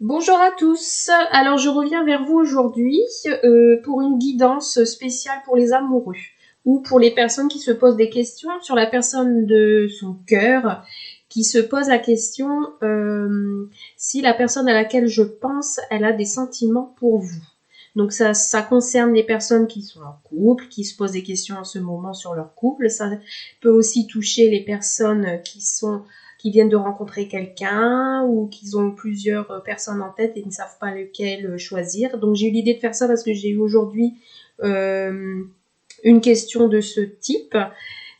Bonjour à tous, alors je reviens vers vous aujourd'hui pour une guidance spéciale pour les amoureux ou pour les personnes qui se posent des questions sur la personne de son cœur, qui se pose la question si la personne à laquelle je pense, elle a des sentiments pour vous. Donc ça concerne les personnes qui sont en couple, qui se posent des questions en ce moment sur leur couple. Ça peut aussi toucher les personnes qui viennent de rencontrer quelqu'un ou qui ont plusieurs personnes en tête et ne savent pas lequel choisir. Donc j'ai eu l'idée de faire ça parce que j'ai eu aujourd'hui une question de ce type.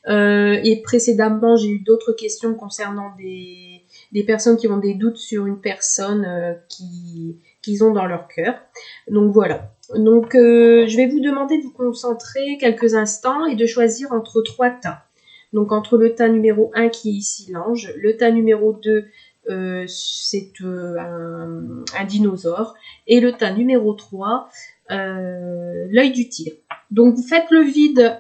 Et précédemment, j'ai eu d'autres questions concernant des personnes qui ont des doutes sur une personne qu'ils ont dans leur cœur. Donc voilà. Donc je vais vous demander de vous concentrer quelques instants et de choisir entre trois tas. Donc entre le tas numéro 1 qui est ici l'ange, le tas numéro 2 c'est un dinosaure, et le tas numéro 3 l'œil du tigre. Donc vous faites le vide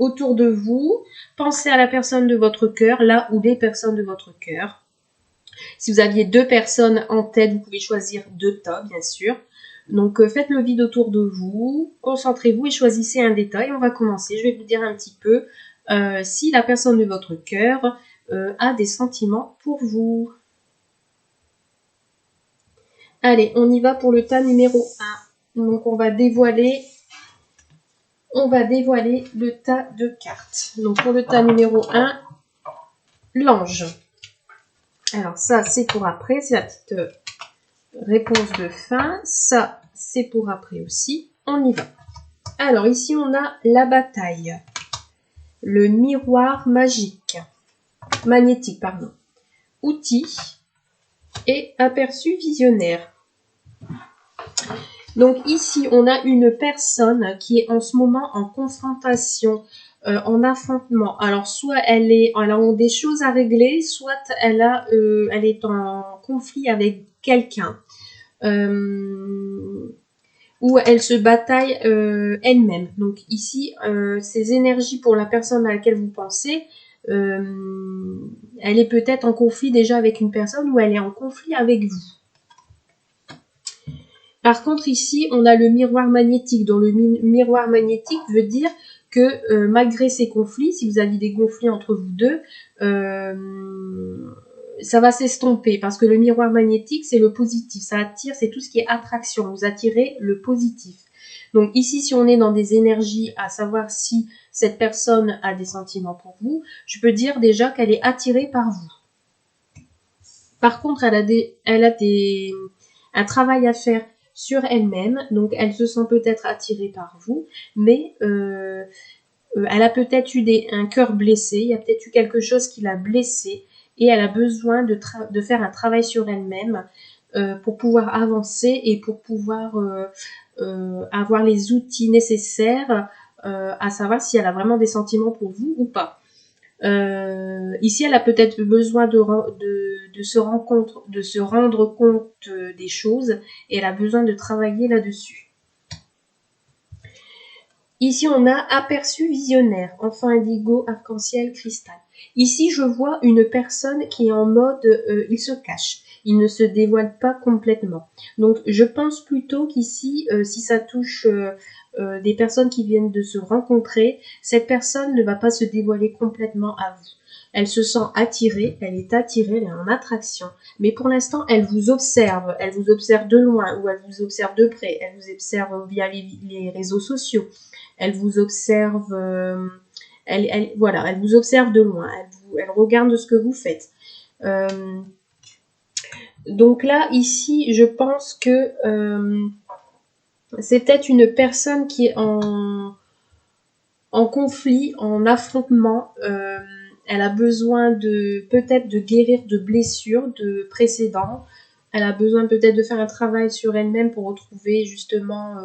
autour de vous, pensez à la personne de votre cœur, là ou des personnes de votre cœur. Si vous aviez deux personnes en tête, vous pouvez choisir deux tas, bien sûr. Donc faites le vide autour de vous, concentrez-vous et choisissez un détail. On va commencer, je vais vous dire un petit peu si la personne de votre cœur a des sentiments pour vous. Allez, on y va pour le tas numéro 1. Donc on va dévoiler le tas de cartes. Donc pour le tas numéro 1, l'ange. Alors ça, c'est pour après, c'est la petite réponse de fin. Ça, c'est pour après aussi. On y va. Alors ici, on a la bataille. Le miroir magnétique, pardon. Outils et aperçu visionnaire. Donc ici, on a une personne qui est en ce moment en confrontation, en affrontement. Alors soit elle a des choses à régler, soit elle est en conflit avec quelqu'un. Où elle se bataille elle-même. Donc ici, ces énergies pour la personne à laquelle vous pensez, elle est peut-être en conflit déjà avec une personne ou elle est en conflit avec vous. Par contre, ici, on a le miroir magnétique. Donc, le miroir magnétique veut dire que malgré ces conflits, si vous avez des conflits entre vous deux, ça va s'estomper parce que le miroir magnétique, c'est le positif. Ça attire, c'est tout ce qui est attraction. Vous attirez le positif. Donc ici, si on est dans des énergies à savoir si cette personne a des sentiments pour vous, je peux dire déjà qu'elle est attirée par vous. Par contre, elle a un travail à faire sur elle-même, donc elle se sent peut-être attirée par vous, mais elle a peut-être eu un cœur blessé, il y a peut-être eu quelque chose qui l'a blessée, et elle a besoin de faire un travail sur elle-même pour pouvoir avancer et pour pouvoir avoir les outils nécessaires à savoir si elle a vraiment des sentiments pour vous ou pas. Ici, elle a peut-être besoin de se rendre compte des choses et elle a besoin de travailler là-dessus. Ici, on a aperçu visionnaire, enfant indigo, arc-en-ciel, cristal. Ici, je vois une personne qui est en mode il se cache, il ne se dévoile pas complètement. Donc, je pense plutôt qu'ici, si ça touche des personnes qui viennent de se rencontrer, cette personne ne va pas se dévoiler complètement à vous. Elle se sent attirée, elle est en attraction, mais pour l'instant, elle vous observe de loin ou elle vous observe de près, elle vous observe via les réseaux sociaux. Elle vous observe, elle vous observe de loin, elle regarde ce que vous faites. Donc là, ici, je pense que c'est peut-être une personne qui est en conflit, en affrontement. Elle a besoin peut-être de guérir de blessures de précédents. Elle a besoin peut-être de faire un travail sur elle-même pour retrouver justement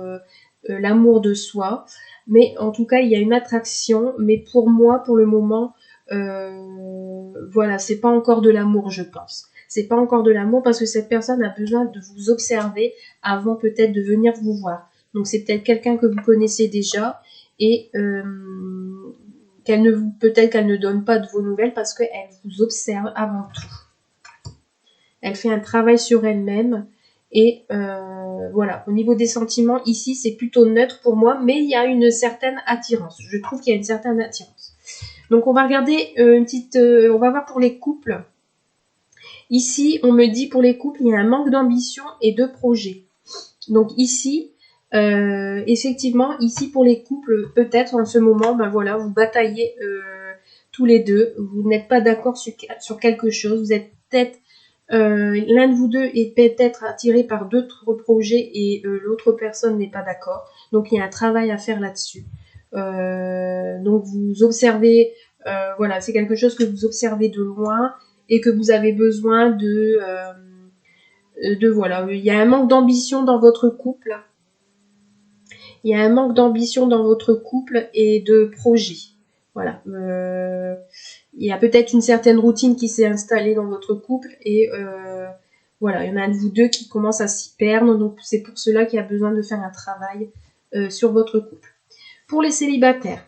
l'amour de soi. Mais en tout cas, il y a une attraction. Mais pour moi, pour le moment, voilà, c'est pas encore de l'amour, je pense. C'est pas encore de l'amour parce que cette personne a besoin de vous observer avant peut-être de venir vous voir. Donc c'est peut-être quelqu'un que vous connaissez déjà et peut-être qu'elle ne donne pas de vos nouvelles parce qu'elle vous observe avant tout. elle fait un travail sur elle-même. Et voilà, au niveau des sentiments, ici, c'est plutôt neutre pour moi, mais il y a une certaine attirance. Je trouve qu'il y a une certaine attirance. Donc, on va regarder on va voir pour les couples. Ici, on me dit pour les couples, il y a un manque d'ambition et de projet. Donc ici, effectivement, ici pour les couples, peut-être en ce moment, ben voilà, vous bataillez tous les deux, vous n'êtes pas d'accord sur quelque chose, vous êtes peut-être, l'un de vous deux est peut-être attiré par d'autres projets et l'autre personne n'est pas d'accord. Donc il y a un travail à faire là-dessus. Donc vous observez, voilà, c'est quelque chose que vous observez de loin et que vous avez besoin de voilà, il y a un manque d'ambition dans votre couple. Il y a un manque d'ambition dans votre couple et de projet. Voilà. Il y a peut-être une certaine routine qui s'est installée dans votre couple et voilà, il y en a un de vous deux qui commence à s'y perdre. Donc c'est pour cela qu'il y a besoin de faire un travail sur votre couple. Pour les célibataires,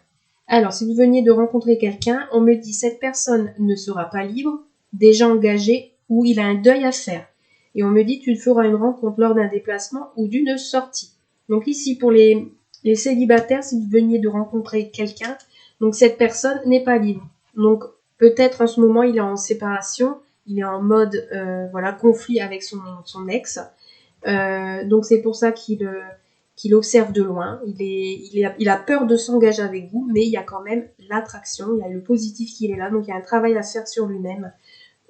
alors si vous veniez de rencontrer quelqu'un, on me dit cette personne ne sera pas libre, déjà engagée ou il a un deuil à faire. Et on me dit tu feras une rencontre lors d'un déplacement ou d'une sortie. Donc ici, pour les célibataires, si vous veniez de rencontrer quelqu'un, donc cette personne n'est pas libre. Donc peut-être en ce moment, il est en séparation, il est en mode voilà, conflit avec son ex. Donc c'est pour ça qu'il observe de loin. Il a peur de s'engager avec vous, mais il y a quand même l'attraction, il y a le positif qui est là. Donc il y a un travail à faire sur lui-même.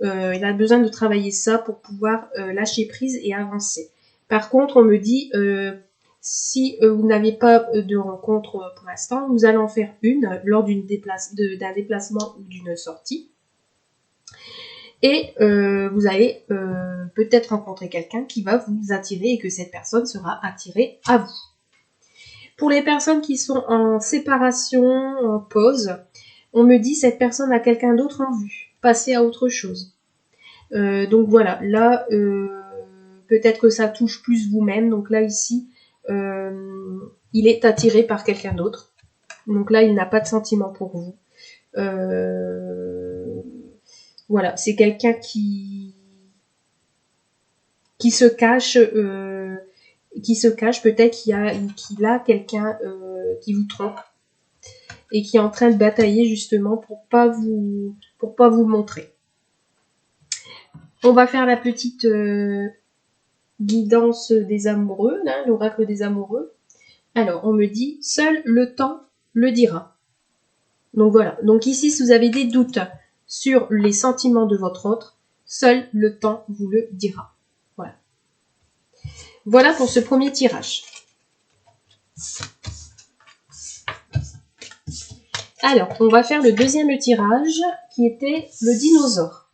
Il a besoin de travailler ça pour pouvoir lâcher prise et avancer. Par contre, on me dit si vous n'avez pas de rencontre pour l'instant, vous allez en faire une lors d'un déplacement ou d'une sortie. Et vous allez peut-être rencontrer quelqu'un qui va vous attirer et que cette personne sera attirée à vous. Pour les personnes qui sont en séparation, en pause, on me dit cette personne a quelqu'un d'autre en vue, passer à autre chose. Donc voilà, là, peut-être que ça touche plus vous-même. Donc là, ici, il est attiré par quelqu'un d'autre. Donc là, il n'a pas de sentiment pour vous. Voilà, c'est quelqu'un qui se cache, peut-être qu'il a quelqu'un qui vous trompe et qui est en train de batailler justement pour pas vous montrer. On va faire la petite guidance des amoureux, là, l'oracle des amoureux. Alors, on me dit, seul le temps le dira. Donc voilà. Donc ici, si vous avez des doutes sur les sentiments de votre autre, seul le temps vous le dira. Voilà. Voilà pour ce premier tirage. Alors, on va faire le deuxième tirage qui était le dinosaure.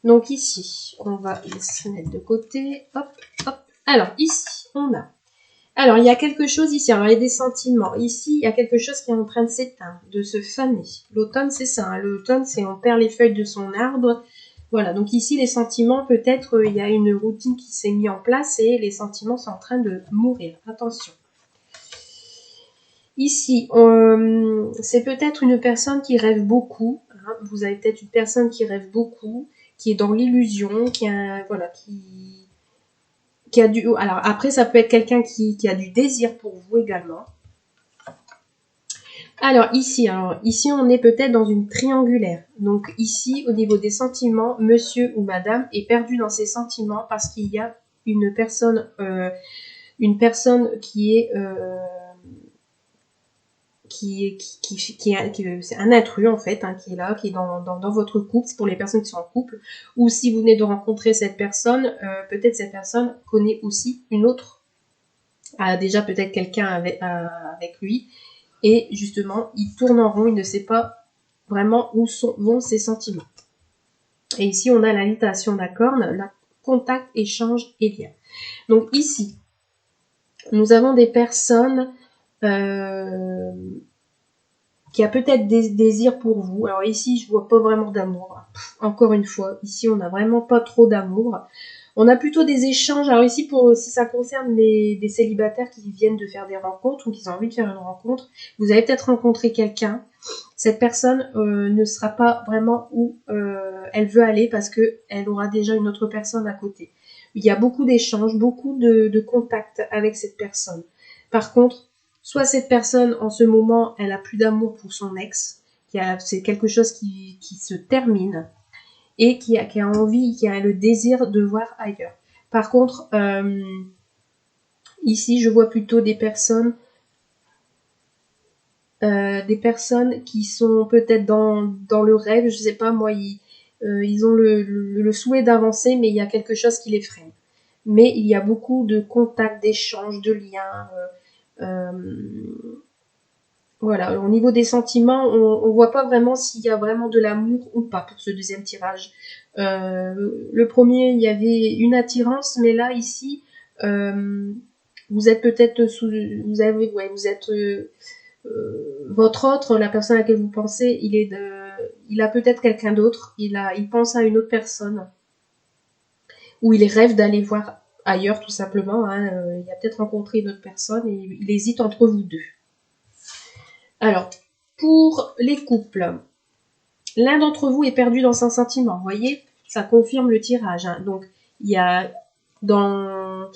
Donc ici, on va se mettre de côté. Hop, hop. Alors, ici, on a... Alors, il y a quelque chose ici. Alors, il y a des sentiments. Ici, il y a quelque chose qui est en train de s'éteindre, de se faner. L'automne, c'est ça. Hein. L'automne, c'est on perd les feuilles de son arbre. Voilà. Donc ici, les sentiments, peut-être, il y a une routine qui s'est mise en place et les sentiments sont en train de mourir. Attention. Ici, c'est peut-être une personne qui rêve beaucoup. Hein. Vous avez peut-être une personne qui rêve beaucoup, qui est dans l'illusion, qui a du... Alors après, ça peut être quelqu'un qui a du désir pour vous également. Alors ici, on est peut-être dans une triangulaire. Donc ici, au niveau des sentiments, monsieur ou madame est perdu dans ses sentiments parce qu'il y a une personne qui est... c'est un intrus en fait, hein, qui est là, qui est dans votre couple, c'est pour les personnes qui sont en couple, ou si vous venez de rencontrer cette personne, peut-être cette personne connaît aussi une autre, a déjà peut-être quelqu'un avec lui, et justement, il tourne en rond, il ne sait pas vraiment où vont ses sentiments. Et ici, on a l'invitation d'accord, la contact, échange et lien. Donc ici, nous avons des personnes qui a peut-être des désirs pour vous. Alors ici, je vois pas vraiment d'amour. Encore une fois, ici, on n'a vraiment pas trop d'amour. On a plutôt des échanges. Alors ici, si ça concerne des célibataires qui viennent de faire des rencontres ou qui ont envie de faire une rencontre, vous avez peut-être rencontré quelqu'un. cette personne ne sera pas vraiment où elle veut aller parce qu'elle aura déjà une autre personne à côté. Il y a beaucoup d'échanges, beaucoup de contacts avec cette personne. Par contre, soit cette personne, en ce moment, elle a plus d'amour pour son ex, c'est quelque chose qui se termine, et qui a envie, qui a le désir de voir ailleurs. Par contre, ici, je vois plutôt des personnes qui sont peut-être dans le rêve, je sais pas, moi, ils ont le souhait d'avancer, mais il y a quelque chose qui les freine. Mais il y a beaucoup de contacts, d'échanges, de liens. Voilà, au niveau des sentiments, on voit pas vraiment s'il y a vraiment de l'amour ou pas pour ce deuxième tirage. Le premier, il y avait une attirance, mais là, ici, vous êtes peut-être votre autre, la personne à laquelle vous pensez, il a peut-être quelqu'un d'autre, il pense à une autre personne, ou il rêve d'aller voir ailleurs tout simplement, hein, il a peut-être rencontré une autre personne et il hésite entre vous deux. Alors, pour les couples, l'un d'entre vous est perdu dans son sentiment, vous voyez, ça confirme le tirage, hein. Donc il y a dans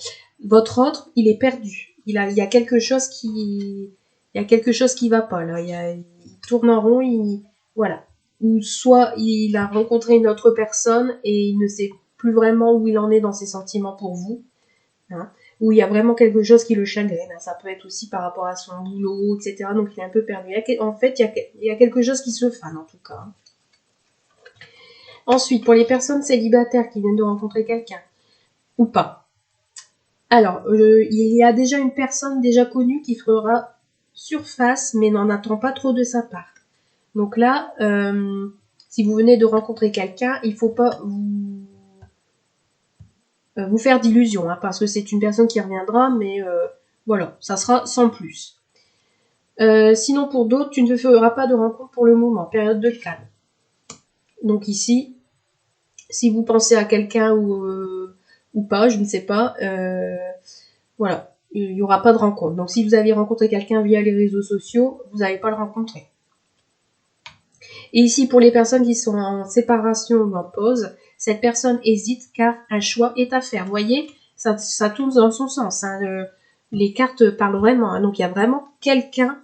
votre autre, il est perdu, il y a quelque chose qui va pas là, il tourne en rond, voilà, ou soit il a rencontré une autre personne et il ne sait plus vraiment où il en est dans ses sentiments pour vous, hein, ou il y a vraiment quelque chose qui le chagrine, hein. Ça peut être aussi par rapport à son boulot, etc. Donc il est un peu perdu. En fait, il y a quelque chose qui se fane en tout cas, hein. Ensuite, pour les personnes célibataires qui viennent de rencontrer quelqu'un, ou pas. Alors, il y a déjà une personne déjà connue qui fera surface, mais n'en attend pas trop de sa part. Donc là, si vous venez de rencontrer quelqu'un, il ne faut pas vous faire d'illusions, hein, parce que c'est une personne qui reviendra, mais voilà, ça sera sans plus. Sinon, pour d'autres, tu ne feras pas de rencontre pour le moment, période de calme. Donc ici, si vous pensez à quelqu'un ou pas, je ne sais pas, voilà, il n'y aura pas de rencontre. Donc si vous avez rencontré quelqu'un via les réseaux sociaux, vous n'allez pas le rencontrer. Et ici, pour les personnes qui sont en séparation ou en pause, cette personne hésite car un choix est à faire. Vous voyez, ça tourne dans son sens, hein. Les cartes parlent vraiment, hein. Donc il y a vraiment quelqu'un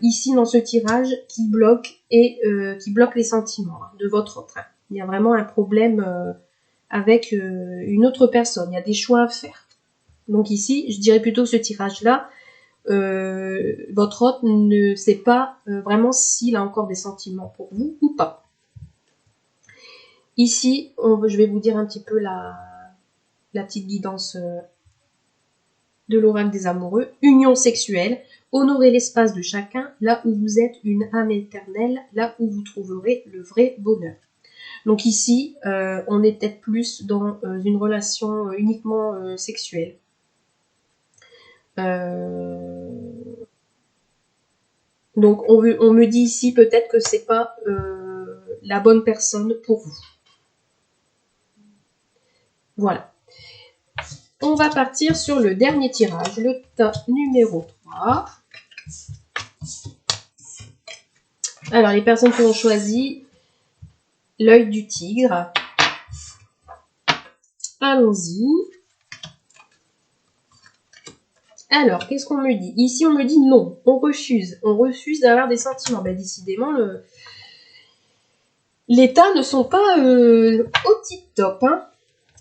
ici dans ce tirage qui bloque les sentiments, hein, de votre autre, hein. Il y a vraiment un problème avec une autre personne. Il y a des choix à faire. Donc ici, je dirais plutôt que ce tirage-là, votre hôte ne sait pas vraiment s'il a encore des sentiments pour vous ou pas. Ici, je vais vous dire un petit peu la petite guidance de l'oracle des amoureux. Union sexuelle, honorez l'espace de chacun, là où vous êtes une âme éternelle, là où vous trouverez le vrai bonheur. Donc ici, on est peut-être plus dans une relation uniquement sexuelle. Donc on me dit ici peut-être que c'est pas la bonne personne pour vous. Voilà. On va partir sur le dernier tirage, le tas numéro 3. Alors les personnes qui ont choisi l'œil du tigre. Allons-y. Alors, qu'est-ce qu'on me dit? Ici, on me dit non, on refuse. On refuse d'avoir des sentiments. Ben, décidément, les tas ne sont pas au tip-top, hein.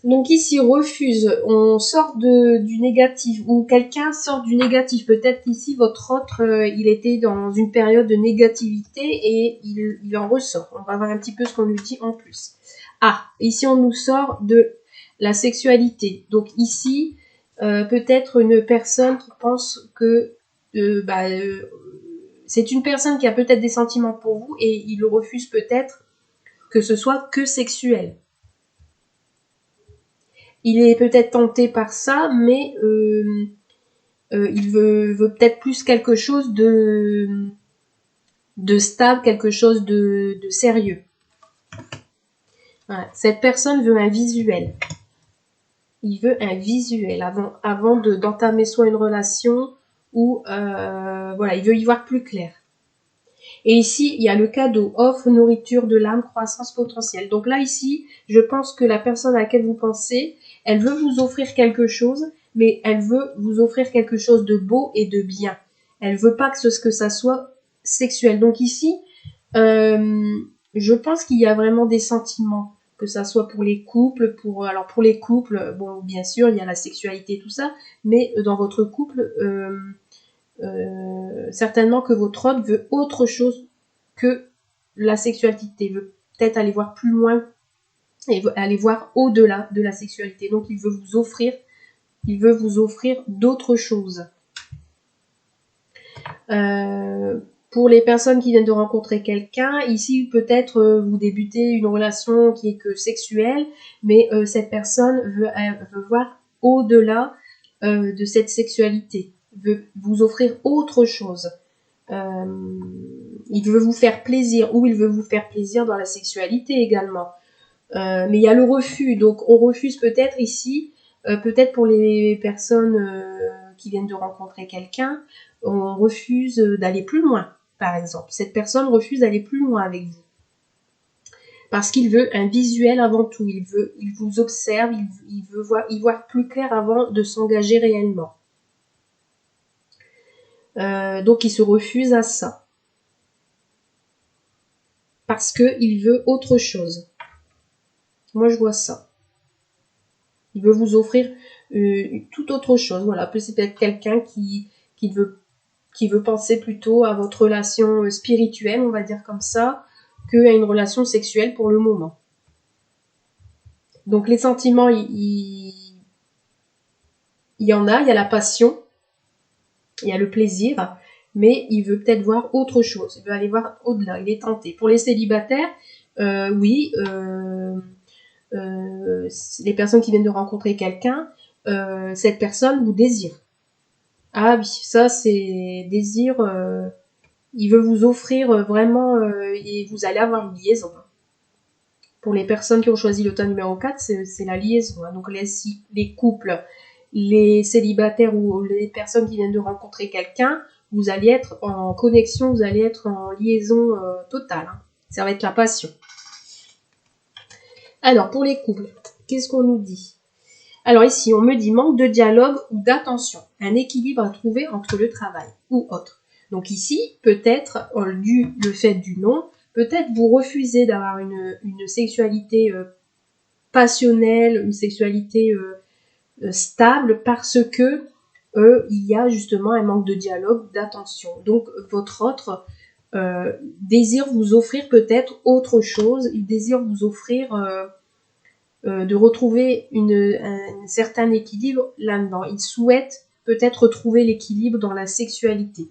Donc ici, refuse. On sort du négatif, ou quelqu'un sort du négatif. Peut-être qu'ici, votre autre, il était dans une période de négativité et il en ressort. On va voir un petit peu ce qu'on lui dit en plus. Ah, ici, on nous sort de la sexualité. Donc ici... peut-être une personne qui pense que c'est une personne qui a peut-être des sentiments pour vous et il refuse peut-être que ce soit que sexuel. Il est peut-être tenté par ça, mais il veut peut-être plus quelque chose de stable, quelque chose de sérieux. Voilà. Cette personne veut un visuel. Il veut un visuel avant d'entamer soit une relation ou voilà, il veut y voir plus clair. Et ici, il y a le cadeau, offre, nourriture de l'âme, croissance potentielle. Donc là, ici, je pense que la personne à laquelle vous pensez, elle veut vous offrir quelque chose, mais elle veut vous offrir quelque chose de beau et de bien. Elle veut pas que ça soit sexuel. Donc ici, je pense qu'il y a vraiment des sentiments, que ça soit pour les couples, alors pour les couples, bon, bien sûr, il y a la sexualité, tout ça, mais dans votre couple, certainement que votre hôte veut autre chose que la sexualité, veut peut-être aller voir plus loin et aller voir au-delà de la sexualité. Donc il veut vous offrir d'autres choses. Pour les personnes qui viennent de rencontrer quelqu'un, ici peut-être vous débutez une relation qui est que sexuelle, mais cette personne veut voir au-delà de cette sexualité, veut vous offrir autre chose. Il veut vous faire plaisir, ou il veut vous faire plaisir dans la sexualité également. Mais il y a le refus, donc on refuse peut-être ici, peut-être pour les personnes qui viennent de rencontrer quelqu'un, on refuse d'aller plus loin, par exemple. Cette personne refuse d'aller plus loin avec vous. Parce qu'il veut un visuel avant tout, il vous observe, il veut voir plus clair avant de s'engager réellement. Donc il se refuse à ça. Parce qu'il veut autre chose. Moi je vois ça. Il veut vous offrir toute autre chose. Voilà, c'est peut-être quelqu'un qui veut penser plutôt à votre relation spirituelle, on va dire comme ça, qu'à une relation sexuelle pour le moment. Donc les sentiments, il y en a, il y a la passion, il y a le plaisir, mais il veut peut-être voir autre chose, il veut aller voir au-delà, il est tenté. Pour les célibataires, oui, les personnes qui viennent de rencontrer quelqu'un, cette personne vous désire. Ah oui, ça c'est désir, il veut vous offrir vraiment, et vous allez avoir une liaison. Pour les personnes qui ont choisi le tas numéro 4, c'est la liaison. Donc les couples, les célibataires ou les personnes qui viennent de rencontrer quelqu'un, vous allez être en connexion, vous allez être en liaison totale. Ça va être la passion. Alors, pour les couples, qu'est-ce qu'on nous dit? Alors ici, on me dit manque de dialogue ou d'attention, un équilibre à trouver entre le travail ou autre. Donc ici, peut-être, dû le fait du nom, peut-être vous refusez d'avoir une sexualité passionnelle, une sexualité stable parce que il y a justement un manque de dialogue, d'attention. Donc votre autre désire vous offrir peut-être autre chose, il désire vous offrir de retrouver un certain équilibre là-dedans. Il souhaite peut-être retrouver l'équilibre dans la sexualité.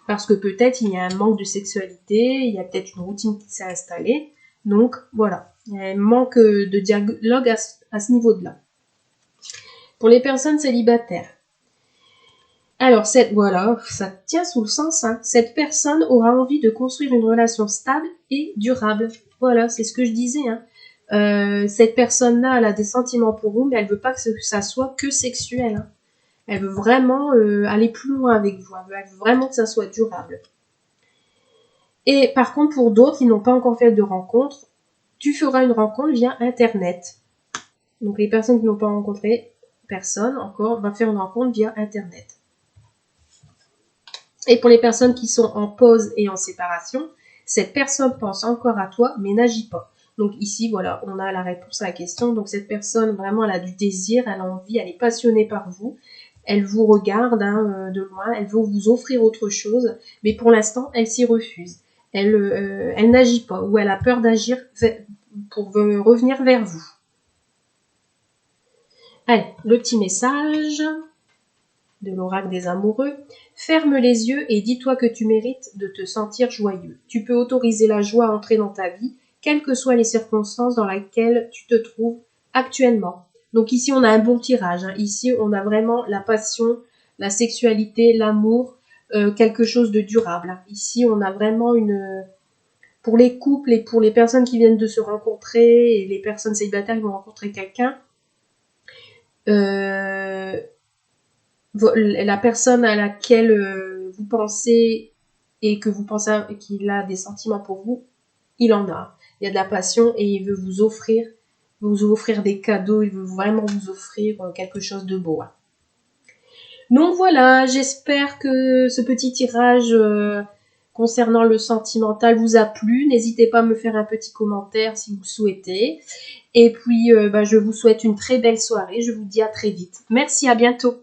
Parce que peut-être il y a un manque de sexualité, il y a peut-être une routine qui s'est installée. Donc voilà, il y a un manque de dialogue à ce niveau-là. Pour les personnes célibataires. Alors, voilà, ça tient sous le sens. Hein. Cette personne aura envie de construire une relation stable et durable. Voilà, c'est ce que je disais. Hein. Cette personne-là, elle a des sentiments pour vous, mais elle veut pas que ça soit que sexuel. Hein. Elle veut vraiment aller plus loin avec vous. Elle veut vraiment que ça soit durable. Et par contre, pour d'autres qui n'ont pas encore fait de rencontre, tu feras une rencontre via Internet. Donc, les personnes qui n'ont pas rencontré personne encore, va faire une rencontre via Internet. Et pour les personnes qui sont en pause et en séparation, cette personne pense encore à toi, mais n'agit pas. Donc ici, voilà, on a la réponse à la question. Donc cette personne, vraiment, elle a du désir, elle a envie, elle est passionnée par vous. Elle vous regarde de loin, elle veut vous offrir autre chose, mais pour l'instant, elle s'y refuse. Elle n'agit pas ou elle a peur d'agir pour revenir vers vous. Allez, le petit message de l'oracle des amoureux. Ferme les yeux et dis-toi que tu mérites de te sentir joyeux. Tu peux autoriser la joie à entrer dans ta vie, quelles que soient les circonstances dans lesquelles tu te trouves actuellement. Donc ici, on a un bon tirage. Hein. Ici, on a vraiment la passion, la sexualité, l'amour, quelque chose de durable. Hein. Ici, on a vraiment pour les couples et pour les personnes qui viennent de se rencontrer et les personnes célibataires qui vont rencontrer quelqu'un, la personne à laquelle vous pensez et que vous pensez qu'il a des sentiments pour vous, il en a. Il y a de la passion et il veut vous offrir des cadeaux, il veut vraiment vous offrir quelque chose de beau. Donc voilà, j'espère que ce petit tirage concernant le sentimental vous a plu. N'hésitez pas à me faire un petit commentaire si vous souhaitez. Et puis, je vous souhaite une très belle soirée. Je vous dis à très vite. Merci, à bientôt.